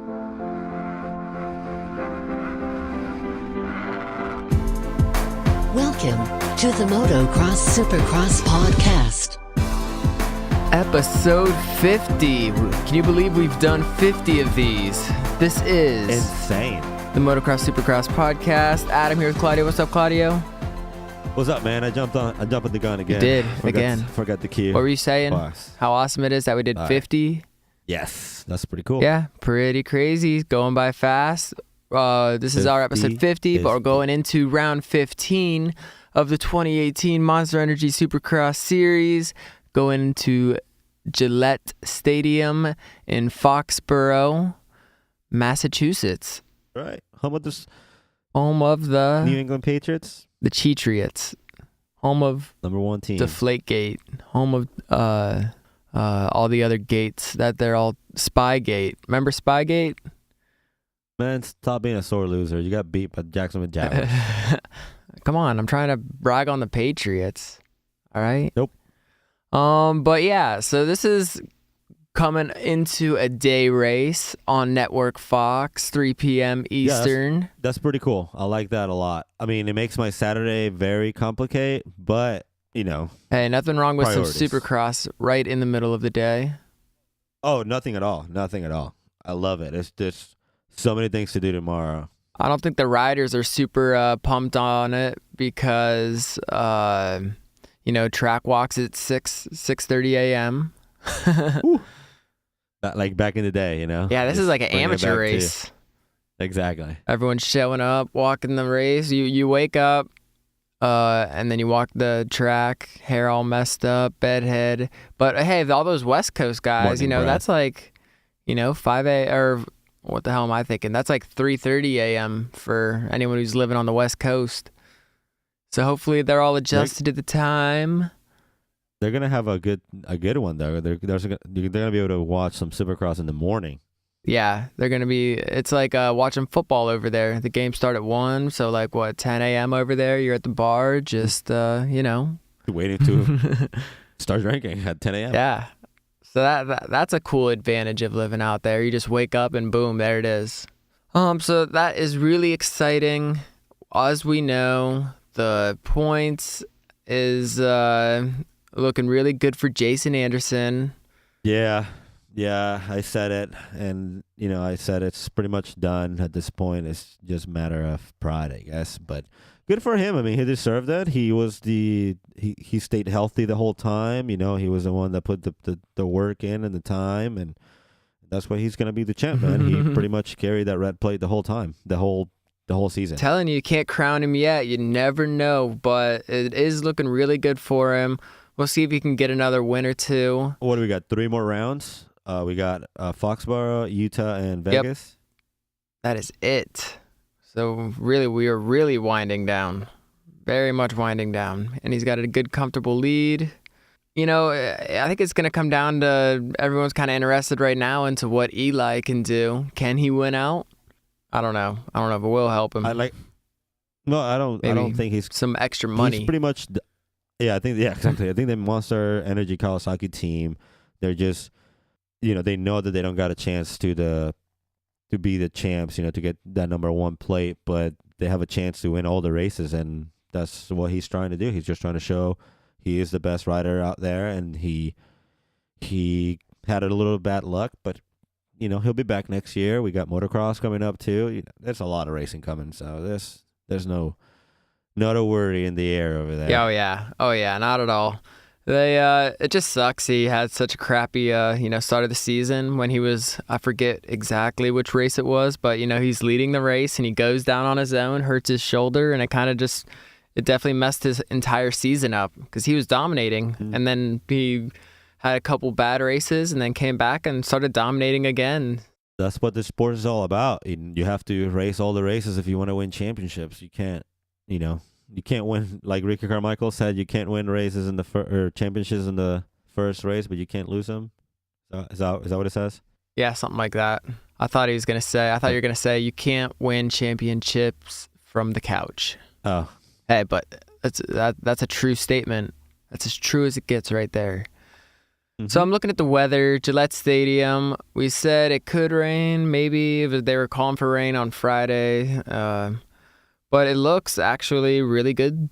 Welcome to the Motocross Supercross Podcast. Episode 50. Can you believe we've done 50 of these? This is insane. The Motocross Supercross Podcast. Adam here with Claudio. What's up, Claudio? What's up, man? I jumped the gun again. You did, again. Forgot the cue. What were you saying? Boss. How awesome it is that we did 50? Yes, that's pretty cool. Yeah, pretty crazy. Going by fast. This is our episode 50, but we're going into round 15 of the 2018 Monster Energy Supercross Series, going into Gillette Stadium in Foxborough, Massachusetts. Right. Home of the New England Patriots. The Cheatriots. Home of number one team. Deflategate. Home of all the other gates that they're all Spygate. Remember Spygate? Man, stop being a sore loser. You got beat by Jacksonville Jaguars. Come on, I'm trying to brag on the Patriots. All right? Nope. But yeah, so this is coming into a day race on Network Fox, 3 p.m. Eastern. Yeah, that's pretty cool. I like that a lot. I mean, it makes my Saturday very complicated, but, you know. Hey, nothing wrong with priorities. some Supercross right in the middle of the day. Oh, nothing at all. Nothing at all. I love it. It's just so many things to do tomorrow. I don't think the riders are super pumped on it because, track walks at 6:30 a.m. Like back in the day, you know? Yeah, this is like an amateur race. Exactly. Everyone's showing up, walking the race. You wake up, and then you walk the track, hair all messed up, bedhead. But hey, all those West Coast guys, Morning breath. That's like, 5 a.m. or what the hell am I thinking? That's like 3:30 a.m. for anyone who's living on the West Coast. So hopefully they're all adjusted to the time. They're gonna have a good one though. They're gonna be able to watch some Supercross in the morning. Yeah, they're gonna be. It's like watching football over there. The games start at 1, so like 10 a.m. over there. You're at the bar, just waiting to start drinking at 10 a.m. Yeah. So that's a cool advantage of living out there. You just wake up and boom, there it is. So that is really exciting. As we know, the points is looking really good for Jason Anderson. Yeah, I said it, and I said it's pretty much done at this point. It's just a matter of pride, I guess. But good for him. I mean, he deserved it. He was he stayed healthy the whole time. He was the one that put the work in and the time, and that's why he's gonna be the champ, man. He pretty much carried that red plate the whole time, the whole season. Telling you can't crown him yet. You never know, but it is looking really good for him. We'll see if he can get another win or two. What do we got? 3 more rounds. We got Foxborough, Utah, and Vegas. Yep. That is it. So really, we are really winding down. Very much winding down. And he's got a good, comfortable lead. I think it's going to come down to everyone's kind of interested right now into what Eli can do. Can he win out? I don't know. If it will help him. No, I don't think he's some extra money. He's pretty much. Exactly. I think the Monster Energy Kawasaki team, they're just, they know that they don't got a chance to be the champs, to get that number 1 plate, but they have a chance to win all the races, and that's what he's trying to do. He's just trying to show he is the best rider out there, and he had a little bad luck, but he'll be back next year. We got motocross coming up too. There's a lot of racing coming, so there's not a worry in the air over there. Oh yeah, not at all. It just sucks he had such a crappy start of the season when he was, I forget exactly which race it was, but he's leading the race and he goes down on his own, hurts his shoulder, and it definitely messed his entire season up because he was dominating, and then he had a couple bad races and then came back and started dominating again. That's what this sport is all about. You have to race all the races if you want to win championships. You can't win, like Ricky Carmichael said, you can't win races or championships in the first race, but you can't lose them. Is that what it says? Yeah, something like that. I thought you were going to say you can't win championships from the couch. Oh. Hey, but that's a true statement. That's as true as it gets right there. So I'm looking at the weather. Gillette Stadium. We said it could rain. Maybe if they were calling for rain on Friday. But it looks actually really good.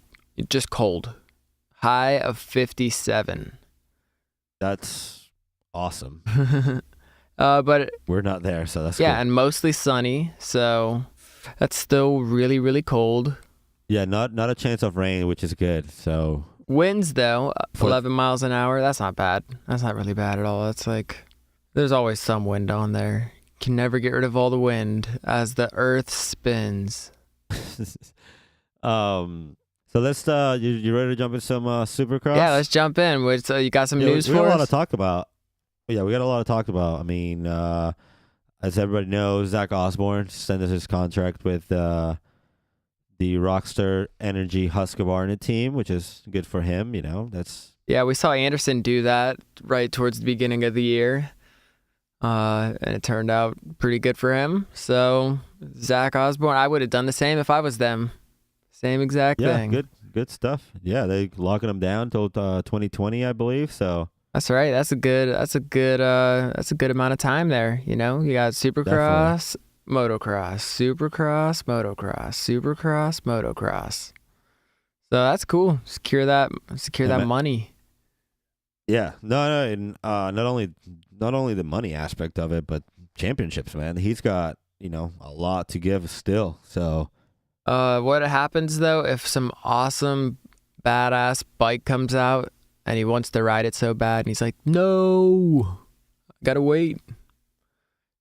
Just cold. High of 57. That's awesome. But We're not there, so that's yeah, cool. and mostly sunny. So that's still really, really cold. Yeah, not a chance of rain, which is good. So Winds, though, For- 11 miles an hour. That's not bad. That's not really bad at all. That's like, there's always some wind on there. Can never get rid of all the wind as the earth spins. so let's you ready to jump into some Supercross? Yeah, let's jump in. So you got some news we for got a lot us? to talk about. Yeah, we got a lot to talk about. I mean, as everybody knows, Zach Osborne extended his contract with the Rockstar Energy Husqvarna team, which is good for him. You know, that's Yeah, we saw Anderson do that right towards the beginning of the year. And it turned out pretty good for him. So Zach Osborne, I would have done the same if I was them. Same exact thing. good stuff. Yeah, they locking him down till 2020, I believe. So That's right. That's a good amount of time there. You know, you got Supercross, Motocross, Supercross, Motocross, Supercross, Motocross. So that's cool. Secure that money. yeah, no, and not only the money aspect of it, but championships, man. He's got a lot to give still. So What happens though if some awesome badass bike comes out and he wants to ride it so bad and he's like, no, I gotta wait.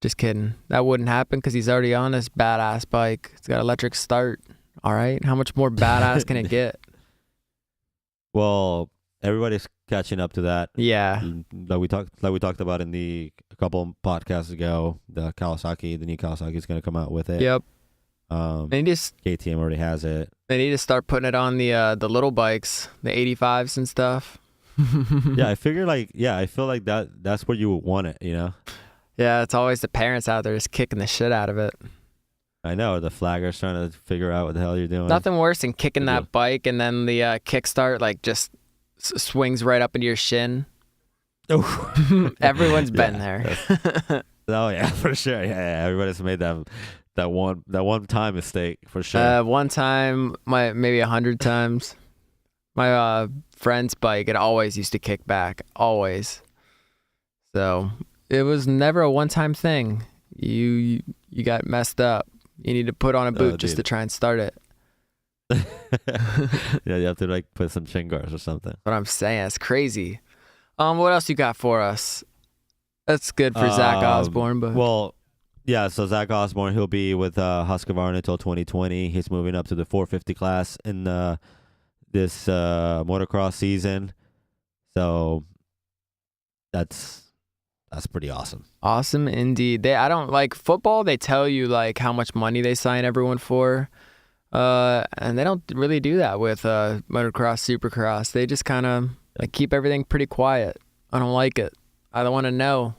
Just kidding. That wouldn't happen because he's already on this badass bike. It's got electric start. All right. How much more badass can it get? well, everybody's catching up to that. Yeah. Like we talked about in a couple podcasts ago. The new Kawasaki is going to come out with it. Yep. They need KTM already has it. to start putting it on the little bikes, the 85s and stuff. Yeah, I feel like that's where you would want it, Yeah, it's always the parents out there just kicking the shit out of it. I know, the flaggers trying to figure out what the hell you're doing. Nothing worse than kicking that bike and then the kickstart like just swings right up into your shin. Everyone's been there. Oh yeah, for sure. Yeah, everybody's made that one time mistake for sure. One time, maybe 100 times. My friend's bike, it always used to kick back, always. So it was never a one-time thing. You got messed up. You need to put on a boot just to try and start it. Yeah, you have to like put some shin guards or something. That's what I'm saying. It's crazy. What else you got for us? That's good for Zach Osborne, but well, yeah. So Zach Osborne, he'll be with Husqvarna until 2020. He's moving up to the 450 class in this motocross season. So that's pretty awesome. Awesome indeed. I don't like football. They tell you like how much money they sign everyone for, and they don't really do that with motocross, supercross. They just kind of like keep everything pretty quiet. I don't like it. I don't want to know.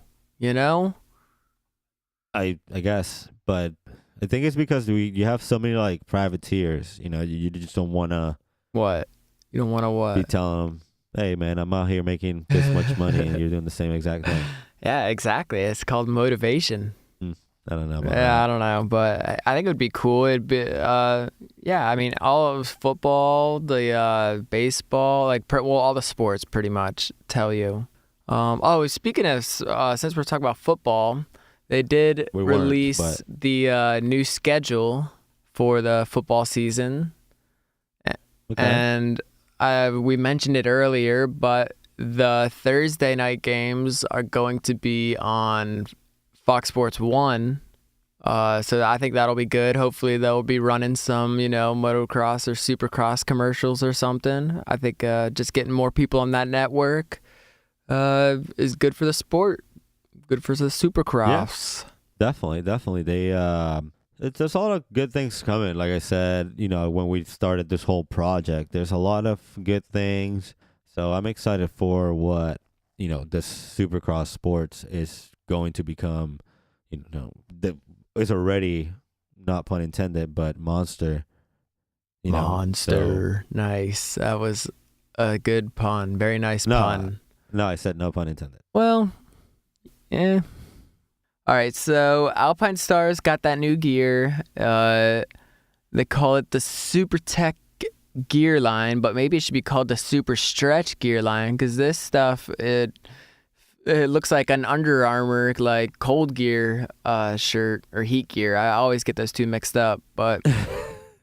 I guess, but I think it's because you have so many like privateers. You just don't want to. What? You don't want to what? Be telling them, hey man, I'm out here making this much money, and you're doing the same exact thing. Yeah, exactly. It's called motivation. I don't know. I don't know, but I think it would be cool. It'd be, yeah. I mean, all of football, the baseball, all the sports, pretty much tell you. Speaking of, since we're talking about football, they did release the new schedule for the football season, Okay. and we mentioned it earlier, but the Thursday night games are going to be on Fox Sports 1. So I think that'll be good. Hopefully they'll be running some, motocross or supercross commercials or something. I think just getting more people on that network is good for the sport. Good for the supercross. Yeah, definitely. There's a lot of good things coming. Like I said, when we started this whole project, there's a lot of good things. So I'm excited for what, this supercross sports is going to become, it's already, not pun intended, but monster. Monster. So, nice. That was a good pun. Very nice pun. No, I said no pun intended. Well, yeah. All right, so Alpine Stars got that new gear. They call it the Super Tech gear line, but maybe it should be called the Super Stretch gear line because this stuff, it looks like an Under Armour, like cold gear shirt or heat gear. I always get those two mixed up, but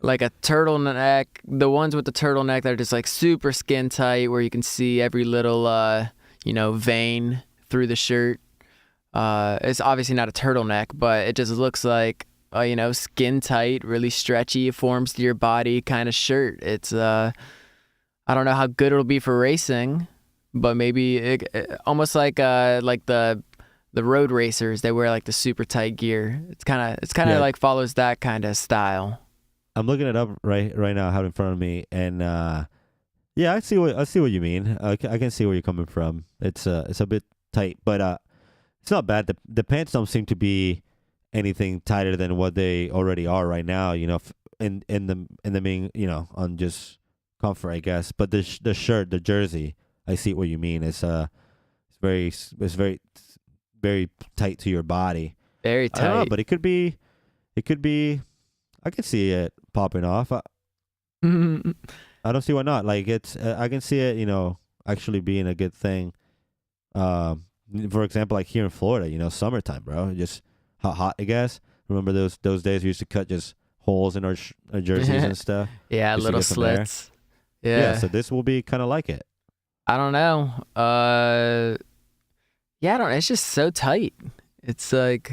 like a turtleneck, the ones with the turtleneck that are just like super skin tight where you can see every little, vein through the shirt. It's obviously not a turtleneck, but it just looks like, skin tight, really stretchy, it forms to your body kind of shirt. It's, I don't know how good it'll be for racing, but maybe it almost like the road racers, they wear like the super tight gear. It's kind of like follows that kind of style. I'm looking it up right now. I have it in front of me, and I see what you mean. I can see where you're coming from. It's a bit tight, but it's not bad. The pants don't seem to be anything tighter than what they already are right now. In the main, on just comfort, I guess. But the shirt, the jersey, I see what you mean. It's very very tight to your body. Very tight. I don't know, but it could be. I can see it popping off. I don't see why not. Like I can see it. Actually being a good thing. For example, like here in Florida, summertime, bro, just hot, I guess. Remember those days we used to cut just holes in our jerseys and stuff? Yeah, little slits. Yeah. So this will be kind of like it. I don't know. Yeah, I don't. It's just so tight. It's like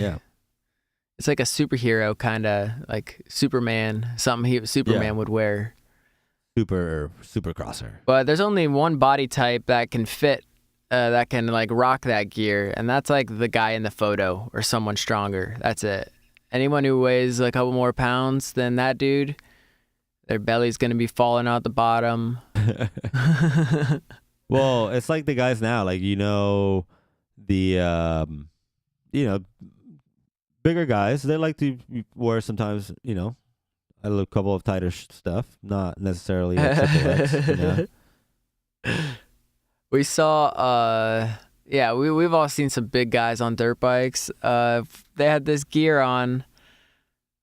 it's like a superhero kind of like Superman. Something Superman would wear. Super crosser. But there's only one body type that can fit. That can like rock that gear, and that's like the guy in the photo or someone stronger. That's it. Anyone who weighs a couple more pounds than that dude, their belly's gonna be falling out the bottom. Well, it's like the guys now, like the bigger guys. They like to wear sometimes, a little couple of tighter stuff, not necessarily Triple X. We saw, we've all seen some big guys on dirt bikes. They had this gear on.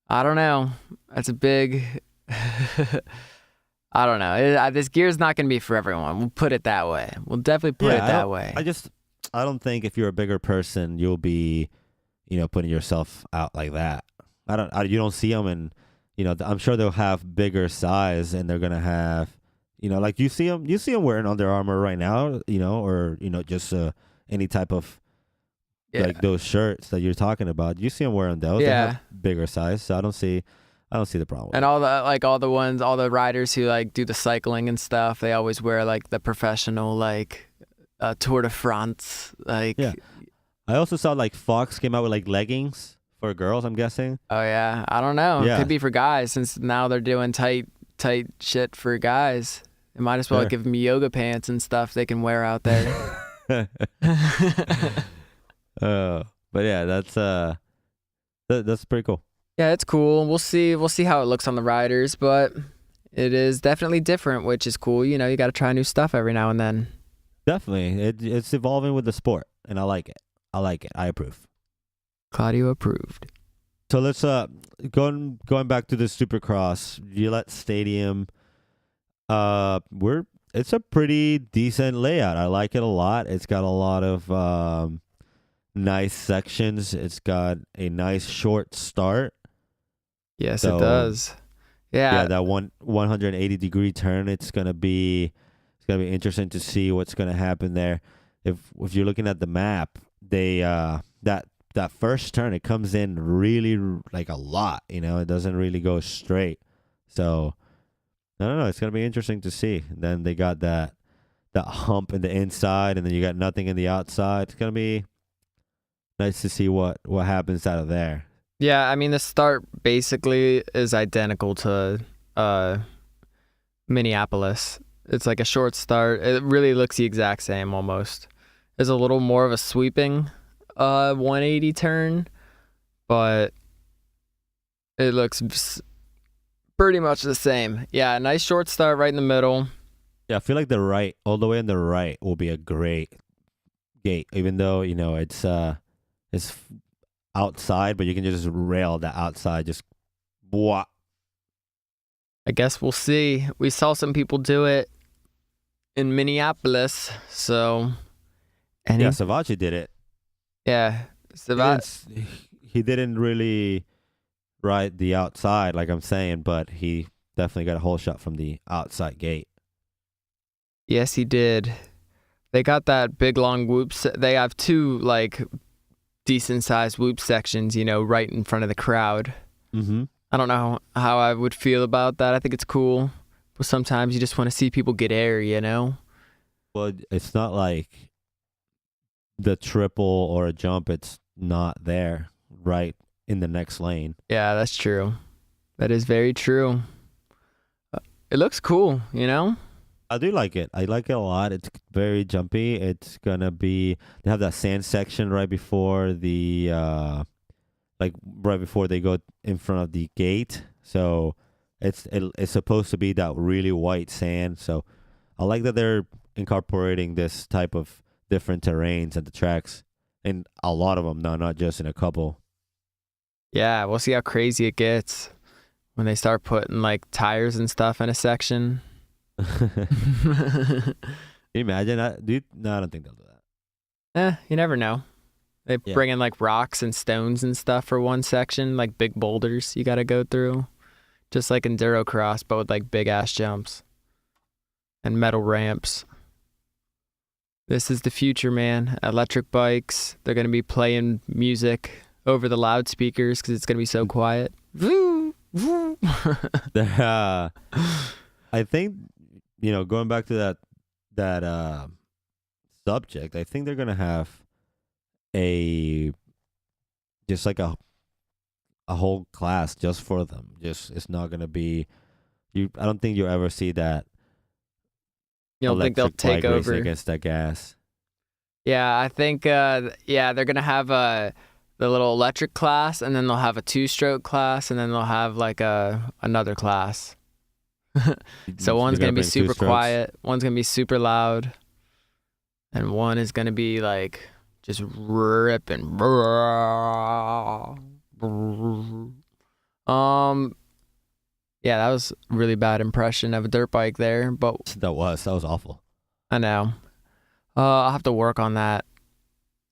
I don't know. That's a big. I don't know. This gear's not going to be for everyone. We'll put it that way. We'll definitely put it that way. I don't think if you're a bigger person, you'll be, putting yourself out like that. You don't see them, and I'm sure they'll have bigger size, and they're gonna have. Like you see them wearing Under Armour right now, or just any type of like those shirts that you're talking about. You see them wearing those. They have bigger size, so I don't see the problem. And all the riders who like do the cycling and stuff, they always wear like the professional like Tour de France. Like I also saw like Fox came out with like leggings for girls. I'm guessing. Oh yeah, I don't know. It could be for guys since now they're doing tight shit for guys. They might as well give them yoga pants and stuff they can wear out there. But yeah, that's pretty cool. Yeah, it's cool. We'll see how it looks on the riders, but it is definitely different, which is cool. You got to try new stuff every now and then. Definitely, it's evolving with the sport, and I like it. I approve. Claudio approved. So let's going back to the Supercross Gillette Stadium. It's a pretty decent layout. I like it a lot. It's got a lot of nice sections. It's got a nice short start. Yes, it does. Yeah, that 180 degree turn. It's gonna be interesting to see what's gonna happen there. If you're looking at the map, they that first turn, it comes in really like a lot. It doesn't really go straight. So. I don't know. It's going to be interesting to see. Then they got that hump in the inside, and then you got nothing in the outside. It's going to be nice to see what happens out of there. Yeah, I mean, the start basically is identical to Minneapolis. It's like a short start. It really looks the exact same almost. There's a little more of a sweeping 180 turn, but it looks pretty much the same. Yeah, nice short start right in the middle. Yeah, I feel like all the way on the right will be a great gate, even though it's outside, but you can just rail the outside. Just what? I guess we'll see. We saw some people do it in Minneapolis, so Yeah, Savachi did it. yeah, He didn't really ride the outside, like I'm saying, but he definitely got a whole shot from the outside gate. yes, he did. They got that big long whoop. They have two like decent sized whoop sections, right in front of the crowd. Mm-hmm. I don't know how I would feel about that. I think it's cool, but sometimes you just want to see people get air, Well, it's not like the triple or a jump. It's not there right in the next lane. Yeah, that's true. That is very true. It looks cool, I do like it. I like it a lot. It's very jumpy. It's gonna be. They have that sand section right before the, right before they go in front of the gate. So it's supposed to be that really white sand. So I like that they're incorporating this type of different terrains at the tracks, and a lot of them now, not just in a couple. Yeah, we'll see how crazy it gets when they start putting like tires and stuff in a section. Can you imagine that, dude? No, I don't think they'll do that. You never know. They Yeah. bring in like rocks and stones and stuff for one section, like big boulders you got to go through, just like enduro cross, but with like big ass jumps and metal ramps. This is the future, man. Electric bikes. They're gonna be playing music over the loudspeakers because it's gonna be so quiet. I think, going back to that subject, I think they're gonna have just like a whole class just for them. Just it's not gonna be you. I don't think you'll ever see that. You don't think they'll electric take bike racing over? against that gas? Yeah, I think they're gonna have the little electric class, and then they'll have a 2-stroke class, and then they'll have like another class. So one's They're gonna be bring two super strokes? quiet, one's gonna be super loud, and one is gonna be like just ripping. Yeah, that was a really bad impression of a dirt bike there, but That was awful. I know. I'll have to work on that.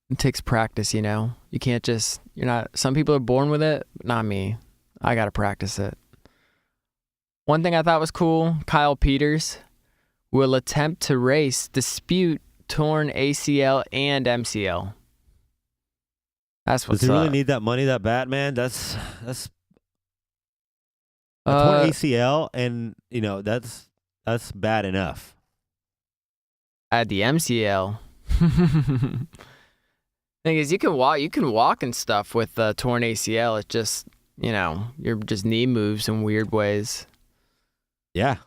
It takes practice, You can't just, some people are born with it, but not me. I got to practice it. One thing I thought was cool, Kyle Peters will attempt to race dispute torn ACL and MCL. That's what's Does he really up. need that money that bad, man? That's a Uh, torn ACL, and that's bad enough. at the MCL. Thing is, you can walk and stuff with torn ACL. It's just, your just knee moves in weird ways. Yeah,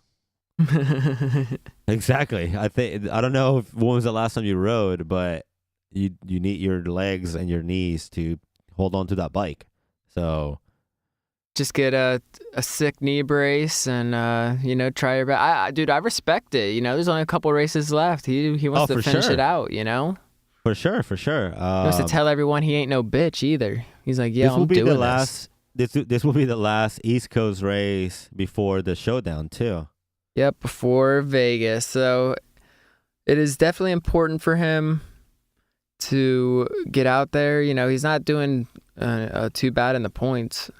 exactly. I don't know when was the last time you rode, but you need your legs and your knees to hold on to that bike. So Just get a sick knee brace and try your best. Dude, I respect it. There's only a couple races left. He wants to for finish sure. it out. He for sure. wants to tell everyone he ain't no bitch either. He's like, yeah, this will I'm be doing the last. this. This will be the last East Coast race before the showdown too. Yep, before Vegas. So it is definitely important for him to get out there. He's not doing too bad in the points.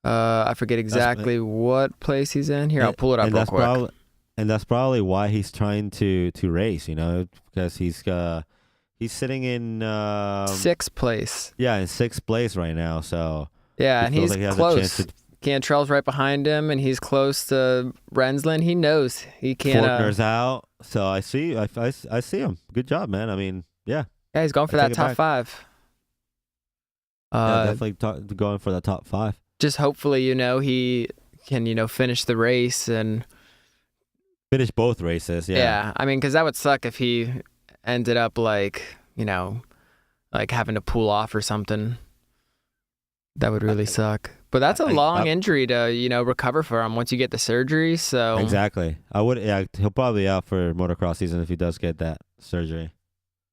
I forget exactly what place he's in. Here, I'll pull it up real quick. And that's probably why he's trying to race, because he's sitting in 6th place. Yeah, in 6th place right now. So Yeah, he and feels he's like he has a close. chance to- Cantrell's right behind him, and he's close to Rensland. He knows he can't. Faulkner's out. So I see him. Good job, man. I mean, yeah. Yeah, he's going for I that take it top back. 5. Yeah, definitely going for the top 5. Just hopefully, he can, finish the race and. Finish both races. Yeah. I mean, because that would suck if he ended up like having to pull off or something. That would really suck. But that's a long injury to, recover from once you get the surgery. So Exactly. I would. Yeah, he'll probably be out for motocross season if he does get that surgery.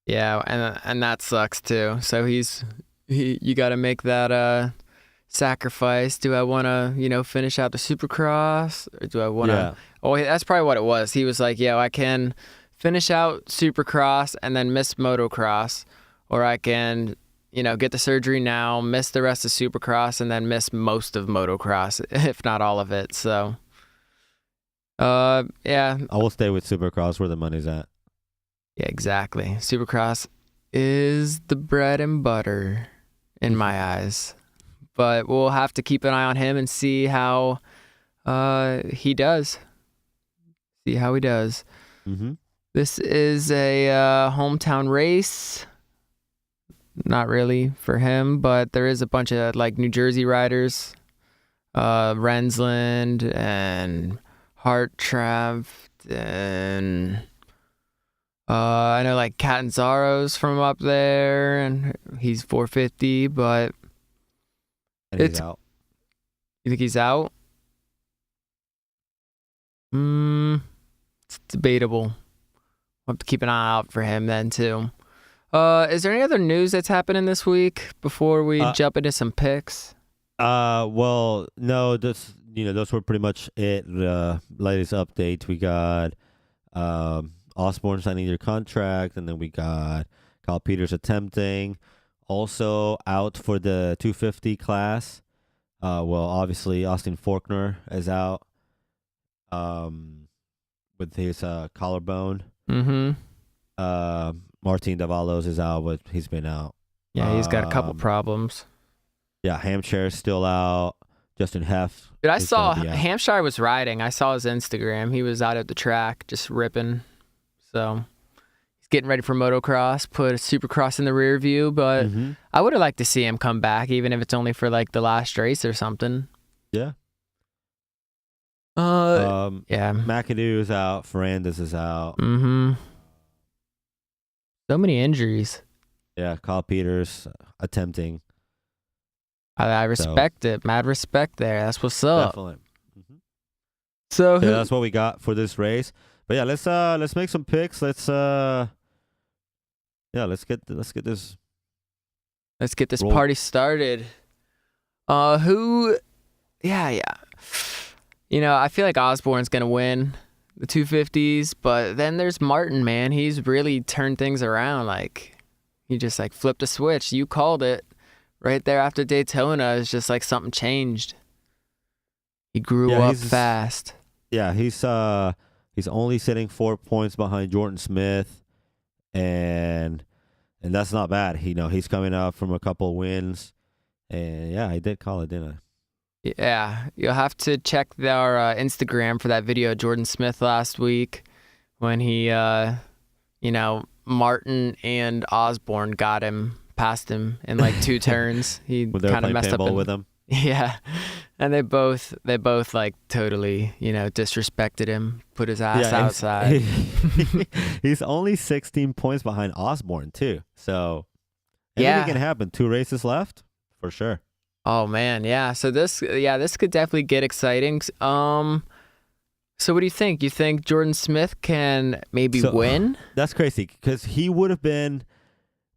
Yeah, and that sucks too. So you got to make that sacrifice. Do I want to finish out the Supercross, or do I want to? Yeah. Oh, that's probably what it was. He was like, I can finish out Supercross and then miss Motocross, or I can get the surgery now, miss the rest of Supercross, and then miss most of Motocross, if not all of it. So, yeah. I will stay with Supercross where the money's at. Yeah, exactly. Supercross is the bread and butter in my eyes. But we'll have to keep an eye on him and see how he does. See how he does. Mm-hmm. This is a hometown race. Not really for him, but there is a bunch of like New Jersey riders. Rensland and Hartranft and I know like Catanzaro's from up there, and he's 450, but And he's out. you think he's out? It's debatable. We'll have to keep an eye out for him then too. Is there any other news that's happening this week before we jump into some picks? Well, no, those were pretty much it. Latest update, we got Osborne signing their contract, and then we got Kyle Peters attempting. Also out for the 250 class. Well, obviously Austin Faulkner is out with his collarbone. Mm-hmm. Martin Davalos is out, but he's been out. Yeah, he's got a couple problems. Yeah, Hampshire's still out. Justin Heff. Dude, I saw Hampshire was riding. I saw his Instagram. He was out at the track just ripping. So he's getting ready for motocross, put a Supercross in the rear view, but I would have liked to see him come back, even if it's only for like the last race or something. Yeah. Yeah. McAdoo is out. Ferrandis is out. So many injuries. Yeah, Kyle Peters attempting. I respect it. Mad respect there. That's what's up. Definitely. So yeah, that's what we got for this race. But yeah, let's make some picks. Let's get this party started. I feel like Osborne's gonna win the 250s, but then there's Martin, man. He's really turned things around. Like he just like flipped a switch. You called it right there after Daytona. It's just like something changed. He grew up fast. Yeah, he's only sitting 4 points behind Jordan Smith, and that's not bad. He's coming up from a couple wins, and yeah, I did call it, didn't I? Yeah, you'll have to check our Instagram for that video of Jordan Smith last week when he, Martin and Osborne got him, past him in like 2 turns. He kind of messed up with him. Yeah, and they both like totally, disrespected him, put his ass outside. He's only 16 points behind Osborne too, so anything can happen. 2 races left, for sure. Oh man, yeah. So this could definitely get exciting. So what do you think? You think Jordan Smith can maybe win? That's crazy because he would have been,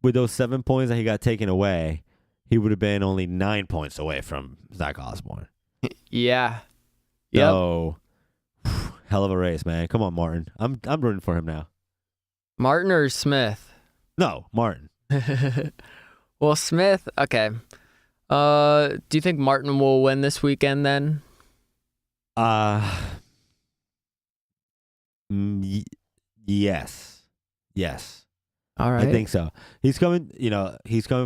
with those 7 points that he got taken away, he would have been only 9 points away from Zach Osborne. Yeah. So, hell of a race, man. Come on, Martin. I'm rooting for him now. Martin or Smith? No, Martin. Well, Smith. Okay. Do you think Martin will win this weekend then? Yes. All right. I think so. He's coming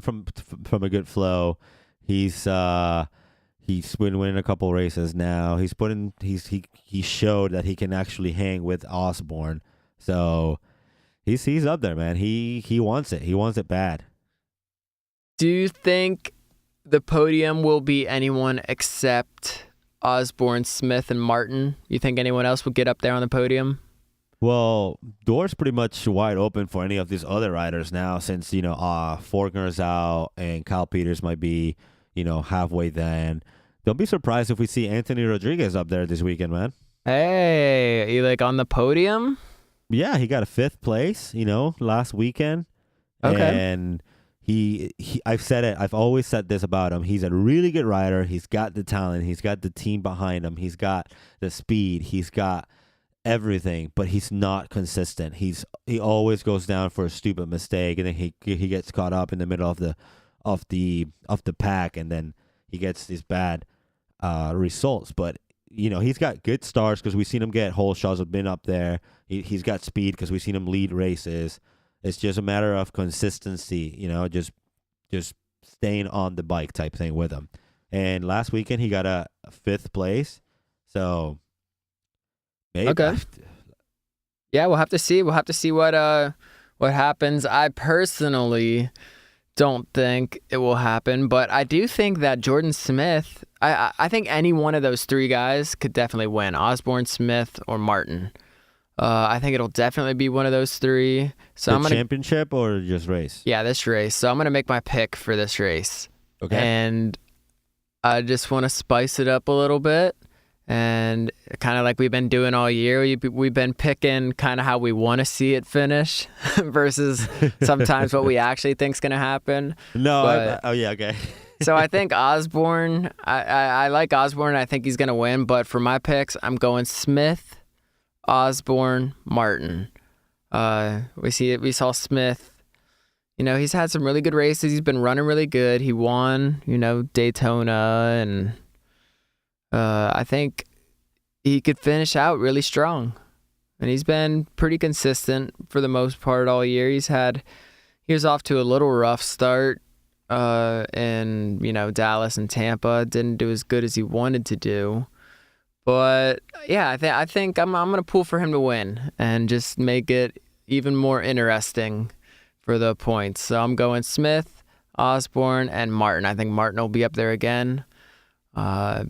from a good flow. He's been winning a couple races now. He showed that he can actually hang with Osborne. So he's up there, man. He wants it. He wants it bad. Do you think the podium will be anyone except Osborne, Smith, and Martin? You think anyone else will get up there on the podium? Well, door's pretty much wide open for any of these other riders now, since Faulkner's out and Kyle Peters might be halfway then. Don't be surprised if we see Anthony Rodriguez up there this weekend, man. Hey, are you like on the podium? Yeah, he got a 5th place last weekend. Okay. And I've said it. I've always said this about him. He's a really good rider. He's got the talent. He's got the team behind him. He's got the speed. He's got everything, but he's not consistent. He always goes down for a stupid mistake, and then he gets caught up in the middle of the pack, and then he gets these bad results. But he's got good starts because we've seen him get whole shots. Have been up there. He's got speed because we've seen him lead races. It's just a matter of consistency, just staying on the bike type thing with him. And last weekend he got a 5th place, so maybe. Okay. Yeah, we'll have to see. We'll have to see what happens. I personally don't think it will happen, but I do think that Jordan Smith. I think any one of those 3 guys could definitely win: Osborne, Smith, or Martin. I think it'll definitely be one of those 3. So The championship or just race? Yeah, this race. So I'm gonna make my pick for this race. Okay. And I just want to spice it up a little bit. And kind of like we've been doing all year, we've been picking kind of how we want to see it finish versus sometimes what we actually think is going to happen. No, yeah, okay. So I think Osborne, I like Osborne. I think he's going to win. But for my picks, I'm going Smith, Osborne, Martin. We saw Smith. He's had some really good races. He's been running really good. He won, Daytona, and I think he could finish out really strong. And he's been pretty consistent for the most part all year. He was off to a little rough start in, Dallas and Tampa. Didn't do as good as he wanted to do. But yeah, I think I'm going to pull for him to win and just make it even more interesting for the points. So I'm going Smith, Osborne, and Martin. I think Martin will be up there again. But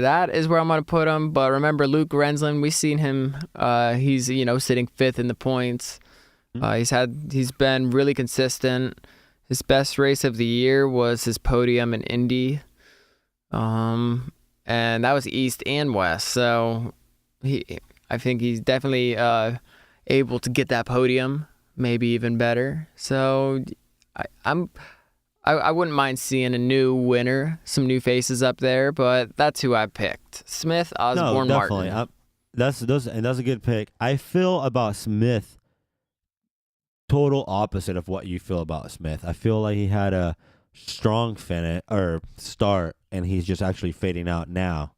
that is where I'm going to put him. But remember, Luke Renzland, we've seen him. He's, sitting 5th in the points. He's been really consistent. His best race of the year was his podium in Indy. And that was East and West. So I think he's definitely able to get that podium, maybe even better. So I wouldn't mind seeing a new winner, some new faces up there, but that's who I picked: Smith, Osborne, No, definitely. Martin. That's a good pick. I feel about Smith total opposite of what you feel about Smith. I feel like he had a strong finish or start, and he's just actually fading out now.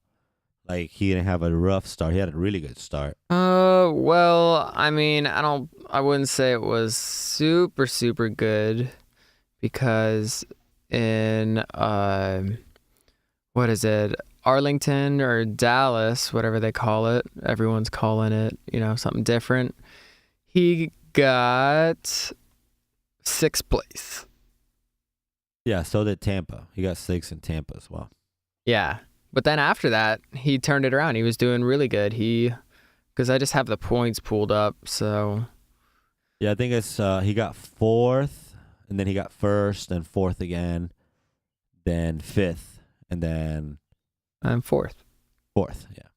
Like, he didn't have a rough start. He had a really good start. Well, I mean, I wouldn't say it was super, super good, because in, what is it, Arlington or Dallas, whatever they call it, everyone's calling it, something different. He got 6th place. Yeah, so did Tampa. He got 6 in Tampa as well. Yeah. But then after that, he turned it around. He was doing really good. Because I just have the points pulled up, so. Yeah, I think it's he got 4th, and then he got 1st, and 4th again, then 5th, and then. I'm 4th. 4th, yeah.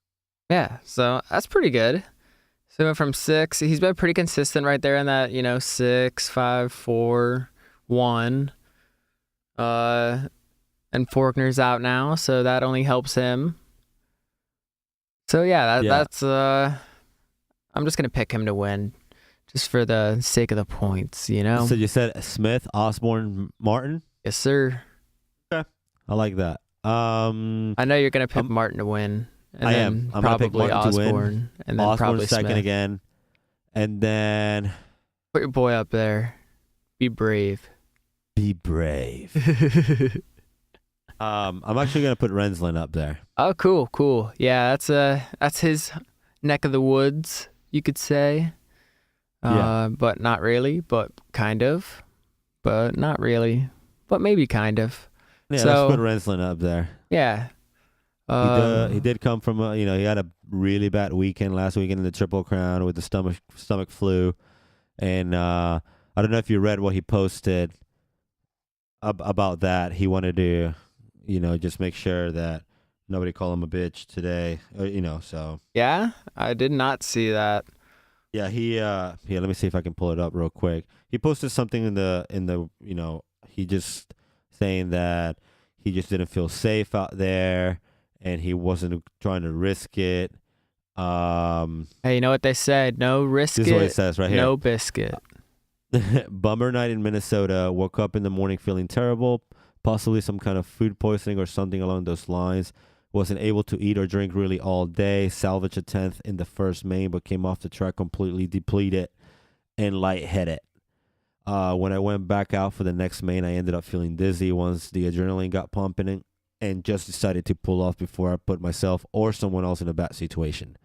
Yeah, so that's pretty good. So he went from 6. He's been pretty consistent right there in that, 6, 5, 4, 1. And Faulkner's out now, so that only helps him. So yeah, that's I'm just gonna pick him to win, just for the sake of the points, So you said Smith, Osborne, Martin? Yes, sir. Okay, I like that. I know you're gonna pick Martin to win. And I then am. I'm probably gonna pick Martin to win. Osborne, and then Osborne probably second Smith. again, and then Put your boy up there. Be brave. be brave. I'm actually gonna put Renzland up there. Oh, cool. Yeah, that's his neck of the woods, you could say. Yeah. But not really, but kind of. But not really, but maybe kind of. Yeah, So- let's put Renzland up there. Yeah. He did come from he had a really bad weekend last weekend in the Triple Crown with the stomach flu, and I don't know if you read what he posted about that. He wanted to, just make sure that nobody call him a bitch today, so. Yeah, I did not see that. Yeah, let me see if I can pull it up real quick. He posted something in the he just saying that he just didn't feel safe out there and he wasn't trying to risk it. Hey, you know what they said? No risk This is what it says right here. no biscuit. Bummer night in Minnesota. Woke up in the morning feeling terrible, possibly some kind of food poisoning or something along those lines. Wasn't able to eat or drink really all day. Salvaged a 10th in the first main, but came off the track completely depleted and lightheaded. When I went back out for the next main, I ended up feeling dizzy once the adrenaline got pumping and just decided to pull off before I put myself or someone else in a bad situation.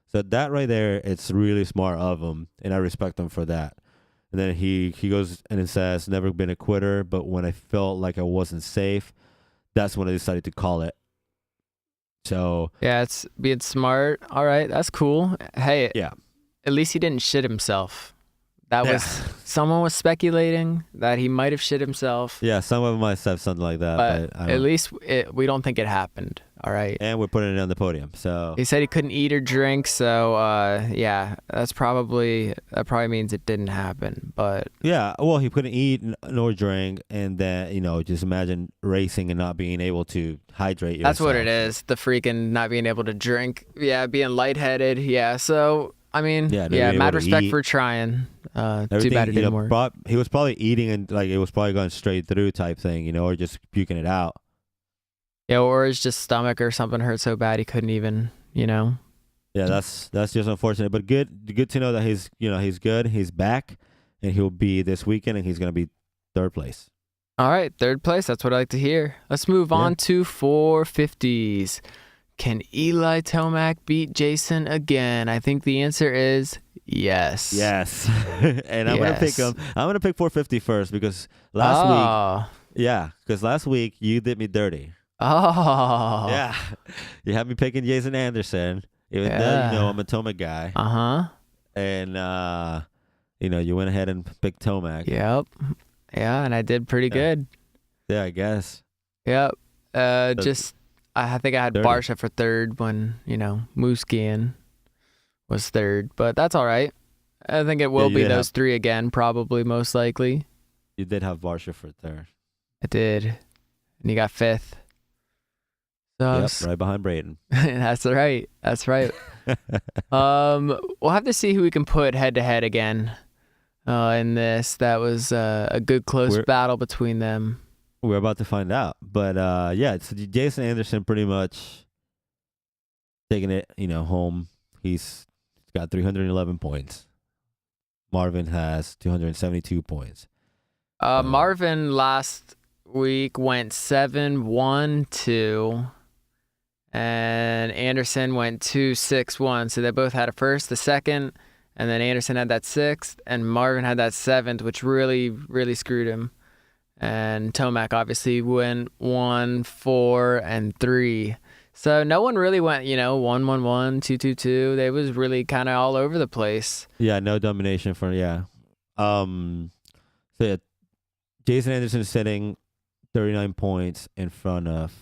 So that right there, it's really smart of him, and I respect him for that. And then he goes and it says, never been a quitter, but when I felt like I wasn't safe, that's when I decided to call it. So Yeah, it's being smart. All right, that's cool. Hey, yeah, at least he didn't shit himself. That Yeah. was someone was speculating that he might have shit himself. yeah, some of them might have something like that, but I At don't. least we don't think it happened. All right. And we're putting it on the podium. So He said he couldn't eat or drink, so yeah, that probably means it didn't happen. But yeah, well, he couldn't eat nor drink, and then just imagine racing and not being able to hydrate yourself. that's what it is. The freaking not being able to drink. Yeah, being lightheaded. Yeah. So I mean, Yeah, not yeah, being mad able to respect eat. for trying. Too Everything, bad it didn't work. he was probably eating and like it was probably going straight through type thing, or just puking it out. Yeah, or his just stomach or something hurt so bad he couldn't even. Yeah, that's just unfortunate, but good to know that he's good, he's back, and he'll be this weekend, and he's gonna be third place. All right, third place. That's what I like to hear. Let's move on to 450s. Can Eli Tomac beat Jason again? I think the answer is yes. Yes, and I'm gonna pick Yes. him. I'm gonna pick 450 first because last week you did me dirty. Oh. Yeah, you had me picking Jason Anderson, even though I'm a Tomac guy. Uh-huh. And you went ahead and picked Tomac. Yep. Yeah, and I did pretty good. Yeah, I guess. Yep. I think I had 30. Barsha for third when, Mooskian was third, but that's all right. I think it will you be did those three again, probably, most likely. You did have Barsha for third. I did. And you got fifth. So Yep, right behind Braden. That's right. That's right. We'll have to see who we can put head to head again in this. That was a good close battle between them. We're about to find out. But it's Jason Anderson pretty much taking it, home. He's got 311 points. Marvin has 272 points. Marvin last week went 7-1-2. And Anderson went 2-6-1. So they both had a first, the second, and then Anderson had that sixth, and Marvin had that seventh, which really, really screwed him. And Tomac obviously went 1, 4, and 3. So no one really went, 1-1-1, 2-2-2. They was really kind of all over the place. Yeah, no domination for Jason Anderson is sitting 39 points in front of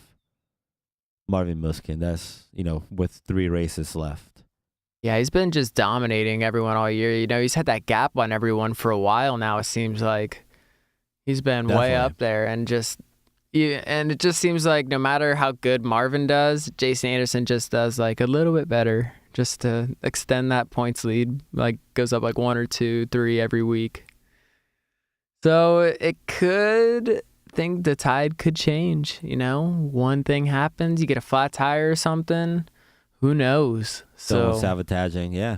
Marvin Muskin. That's, with 3 races left. Yeah, he's been just dominating everyone all year. He's had that gap on everyone for a while now, it seems like. He's been way up there, and it just seems like no matter how good Marvin does, Jason Anderson just does like a little bit better just to extend that points lead, like goes up like 1 or 2, 3 every week. So the tide could change, one thing happens, you get a flat tire or something, who knows? Someone sabotaging, yeah.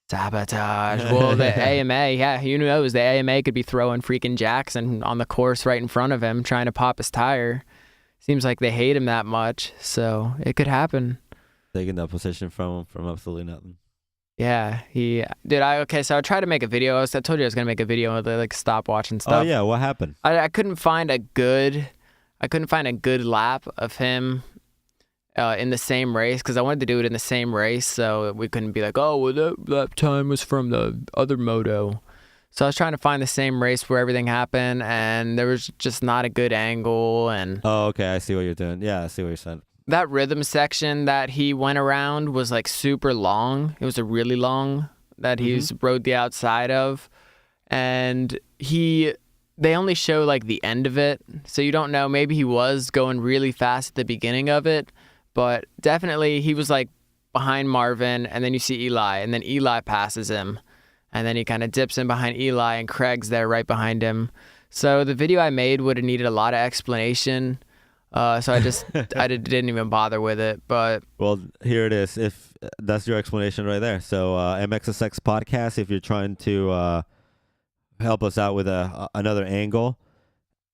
Sabotage. Well, the AMA, yeah, who knows? The AMA could be throwing freaking Jackson on the course right in front of him, trying to pop his tire. Seems like they hate him that much, so it could happen. Taking that position from him from absolutely nothing. Yeah, so I tried to make a video. I told you I was gonna make a video of like stopwatch and stuff. Oh yeah, what happened? I couldn't find a good lap of him in the same race, because I wanted to do it in the same race, so we couldn't be like, oh, well, that time was from the other moto. So I was trying to find the same race where everything happened, and there was just not a good angle. And oh, okay, I see what you're doing. Yeah, I see what you're saying. That rhythm section that he went around was like super long. It was a really long that he's rode the outside of, and they only show like the end of it, so you don't know. Maybe he was going really fast at the beginning of it, but definitely he was like behind Marvin, and then you see Eli, and then Eli passes him, and then he kind of dips in behind Eli, and Craig's there right behind him. So the video I made would have needed a lot of explanation, so I didn't even bother with it. But well, here it is. If that's your explanation right there. So MXSX podcast, if you're trying to help us out with another angle,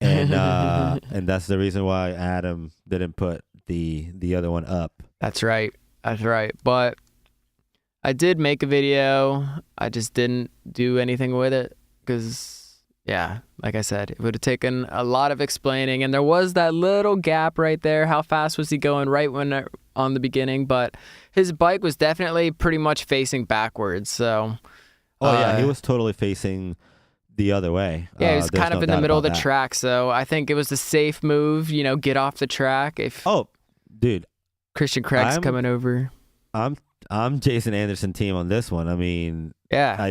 and and that's the reason why Adam didn't put the other one up. That's right. But I did make a video. I just didn't do anything with it because, yeah, like I said, it would have taken a lot of explaining. And there was that little gap right there. How fast was he going right when on the beginning? But his bike was definitely pretty much facing backwards. So, yeah, he was totally facing the other way. Yeah, he was kind of in the middle of the track. So I think it was a safe move. Get off the track. Dude, Christian Craig's coming over. I'm Jason Anderson team on this one. I mean, yeah,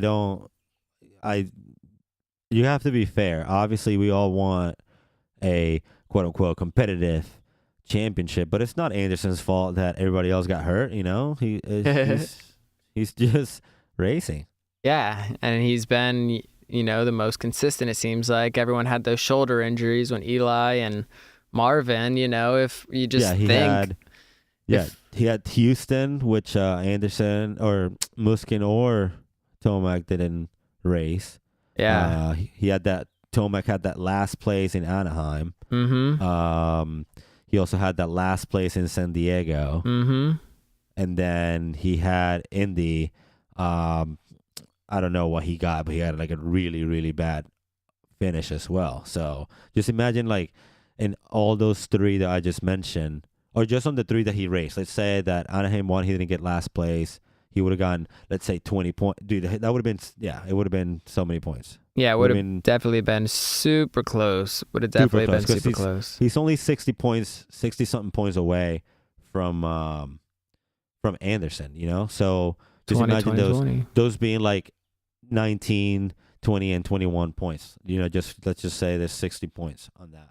you have to be fair. Obviously, we all want a quote unquote competitive championship, but it's not Anderson's fault that everybody else got hurt. He's just racing. Yeah, and he's been the most consistent. It seems like everyone had those shoulder injuries when Eli and Marvin. If you just think. He had Houston, which Anderson or Muskin or Tomac didn't race. Yeah. He had that. Tomac had that last place in Anaheim. Mm-hmm. He also had that last place in San Diego. Mm-hmm. And then he had Indy. I don't know what he got, but he had like a really, really bad finish as well. So just imagine like in all those three that I just mentioned, or just on the three that he raced. Let's say that Anaheim won, he didn't get last place. He would have gotten, let's say, 20 points. Dude, that would have been, it would have been so many points. Yeah, it would have definitely been super close. Would have definitely been super close. He's only 60-something points away from Anderson, So just imagine those being like 19, 20, and 21 points. Let's just say there's 60 points on that.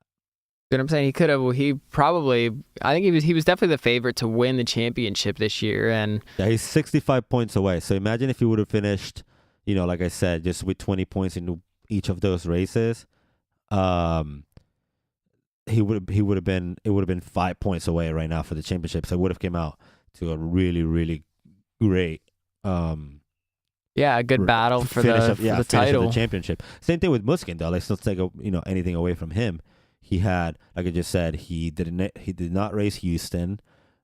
You know what I'm saying? He could have. I think he was definitely the favorite to win the championship this year. And yeah, he's 65 points away. So imagine if he would have finished, like I said, just with 20 points in each of those races. It would have been 5 points away right now for the championship. So it would have came out to a really, really great. A good battle for the title, of the championship. Same thing with Muskin though. Let's not take anything away from him. He had, like I just said, he did not race Houston.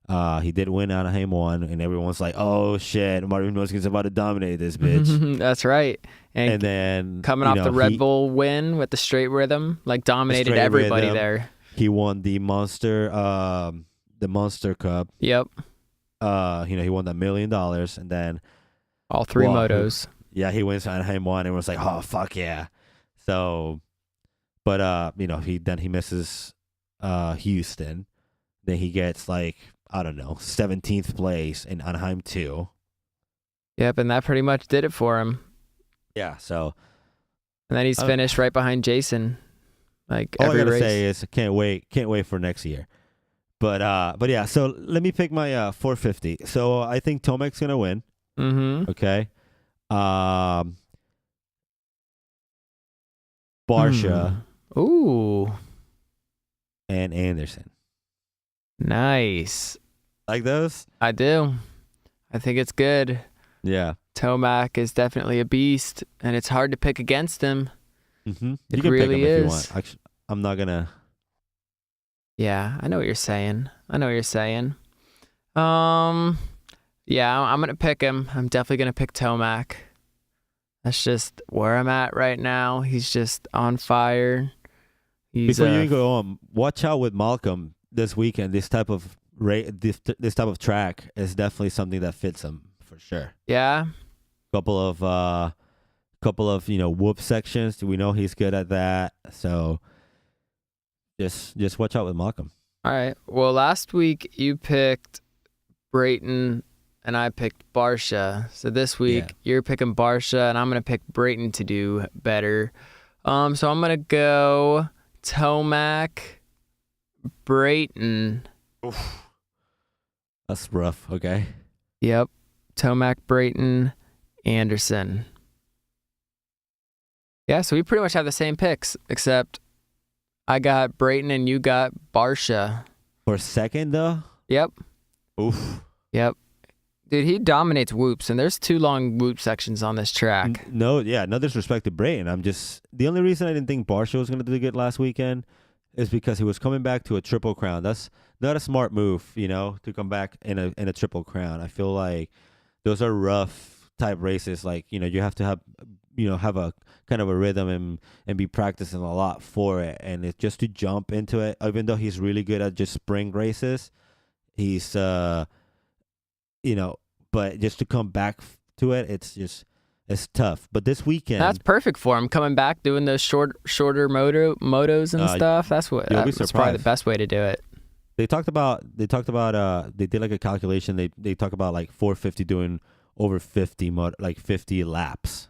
He did win Anaheim 1, and everyone's like, "Oh shit, Marvin Muskin's about to dominate this bitch." That's right. And then coming off the Red Bull win with the straight rhythm, like dominated everybody there. He won the Monster Cup. Yep. He won that $1 million, and then all three motos. He wins Anaheim 1, and was like, "Oh fuck yeah!" So. But he misses Houston. Then he gets 17th place in Anaheim 2. Yep, and that pretty much did it for him. Yeah, so and then he's finished right behind Jason. Like all every I gotta race. say is can't wait for next year. But yeah, so let me pick my 450. So I think Tomac's gonna win. Mm-hmm. Okay. Barsha. Ooh. And Anderson. Nice. Like those? I do. I think it's good. Yeah. Tomac is definitely a beast, and it's hard to pick against him. Mm-hmm. You can really pick him if you want. Actually, I'm not gonna. Yeah, I know what you're saying. Yeah, I'm gonna pick him. I'm definitely gonna pick Tomac. That's just where I'm at right now. He's just on fire. Before you even go on, watch out with Malcolm this weekend. This type of this type of track is definitely something that fits him for sure. Yeah. Couple of whoop sections. We know he's good at that. So just watch out with Malcolm. All right. Well, last week you picked Brayton and I picked Barsha. So this week you're picking Barsha, and I'm gonna pick Brayton to do better. So I'm gonna go Tomac, Brayton. Oof. That's rough. Okay. Yep. Tomac, Brayton, Anderson. Yeah, so we pretty much have the same picks, except I got Brayton and you got Barsha. For second, though? Yep. Oof. Yep. Dude, he dominates whoops, and there's 2 long whoop sections on this track. No disrespect to Brayton. The only reason I didn't think Barsha was going to do good last weekend is because he was coming back to a Triple Crown. That's not a smart move, to come back in a Triple Crown. I feel like those are rough type races. Like, you have to have a kind of a rhythm and be practicing a lot for it. And it's just to jump into it, even though he's really good at just spring races, he's, but just to come back to it, it's tough. But this weekend, that's perfect for him, coming back doing those shorter motos and stuff. That's probably the best way to do it. They talked about they did like a calculation. They talk about like 450 doing over 50 laps.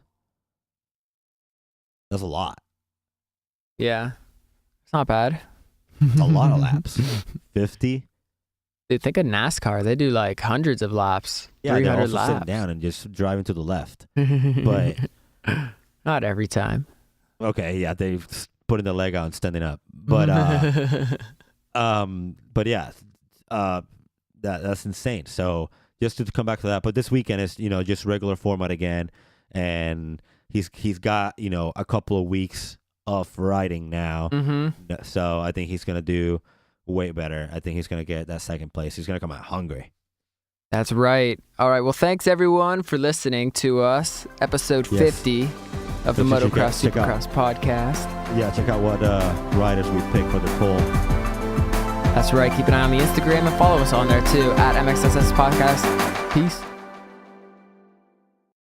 That's a lot. Yeah, it's not bad. It's a lot of laps. 50. Dude, think of NASCAR. They do like hundreds of laps. Yeah, they're 300 also laps. sitting down and just driving to the left. But not every time. Okay, yeah, they putting the leg out and standing up. But yeah, that's insane. So just to come back to that, but this weekend is just regular format again, and he's got a couple of weeks of riding now. Mm-hmm. So I think he's gonna do way better. I think he's gonna get that second place. He's gonna come out hungry. That's right. All right. Well, thanks everyone for listening to us. Episode 50 of the Motocross Supercross podcast. Yeah, check out what riders we picked for the poll. That's right. Keep an eye on the Instagram and follow us on there too at MXSS Podcast. Peace.